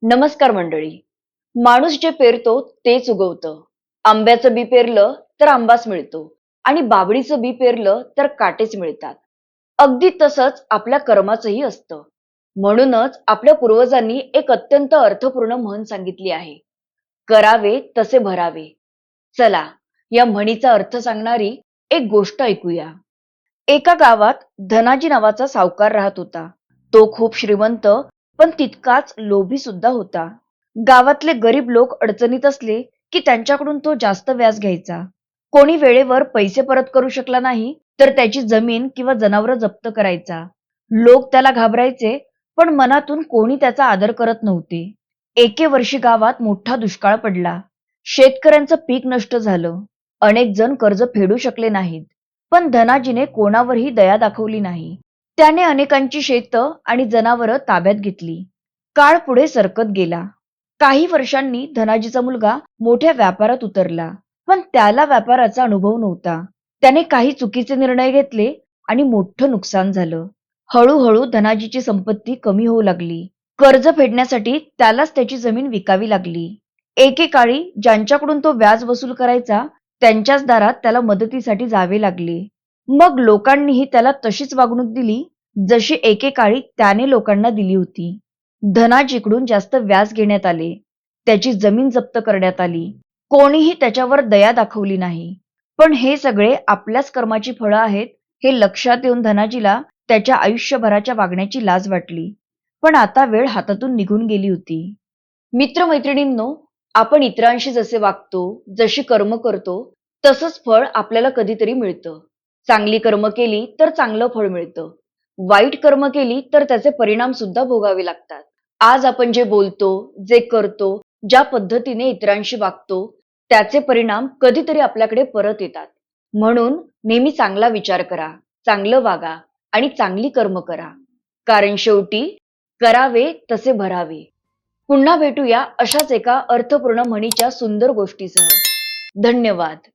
नमस्कार मंडळी. माणूस जे पेरतो तेच उगवतं. आंब्याचं बी पेरलं तर आंबाच मिळतो आणि बाभळीचं बी पेरलं तर काटेच मिळतात. अगदी तसंच आपल्या कर्माचंही असतं. म्हणूनच आपल्या पूर्वजांनी एक अत्यंत अर्थपूर्ण म्हण सांगितली आहे. करावे तसे भरावे. चला, या म्हणीचा अर्थ सांगणारी एक गोष्ट ऐकूया. एका गावात धनाजी नावाचा सावकार राहत होता. तो खूप श्रीमंत पण तितकाच लोभी सुद्धा होता. गावातले गरीब लोक अडचणीत असले की त्यांच्याकडून तो जास्त व्याज घ्यायचा. कोणी वेळेवर पैसे परत करू शकला नाही तर त्याची जमीन किंवा जनावरं जप्त करायचा. लोक त्याला घाबरायचे पण मनातून कोणी त्याचा आदर करत नव्हते. एके वर्षी गावात मोठा दुष्काळ पडला. शेतकऱ्यांचं पीक नष्ट झालं. अनेक जण कर्ज फेडू शकले नाहीत. पण धनाजीने कोणावरही दया दाखवली नाही. त्याने अनेकांची शेतं आणि जनावरं ताब्यात घेतली. काळ पुढे सरकत गेला. काही वर्षांनी धनाजीचा मुलगा मोठ्या व्यापारात उतरला. पण त्याला व्यापाराचा अनुभव नव्हता. त्याने काही चुकीचे निर्णय घेतले आणि मोठं नुकसान झालं. हळूहळू धनाजीची संपत्ती कमी होऊ लागली. कर्ज फेडण्यासाठी त्यालाच त्याची जमीन विकावी लागली. एकेकाळी ज्यांच्याकडून तो व्याज वसूल करायचा त्यांच्याच दारात त्याला मदतीसाठी जावे लागले. मग लोकांनीही त्याला तशीच वागणूक दिली जशी एकेकाळी त्याने लोकांना दिली होती. धनाजीकडून जास्त व्याज घेण्यात आले. त्याची जमीन जप्त करण्यात आली. कोणीही त्याच्यावर दया दाखवली नाही. पण हे सगळे आपल्याच कर्माची फळं आहेत हे लक्षात येऊन धनाजीला त्याच्या आयुष्यभराच्या वागण्याची लाज वाटली. पण आता वेळ हातातून निघून गेली होती. मित्रमैत्रिणींनो, आपण इतरांशी जसे वागतो, जशी कर्म करतो, तसंच फळ आपल्याला कधीतरी मिळतं. चांगली कर्म केली तर चांगलं फळ मिळतं. वाईट कर्म केली तर त्याचे परिणाम सुद्धा भोगावे लागतात. आज आपण जे बोलतो, जे करतो, ज्या पद्धतीने इतरांशी वागतो, त्याचे परिणाम कधीतरी आपल्याकडे परत येतात. म्हणून नेहमी चांगला विचार करा, चांगलं वागा आणि चांगली कर्म करा. कारण शेवटी करावे तसे भरावे. पुन्हा भेटूया अशाच एका अर्थपूर्ण म्हणीच्या सुंदर गोष्टीसह. धन्यवाद.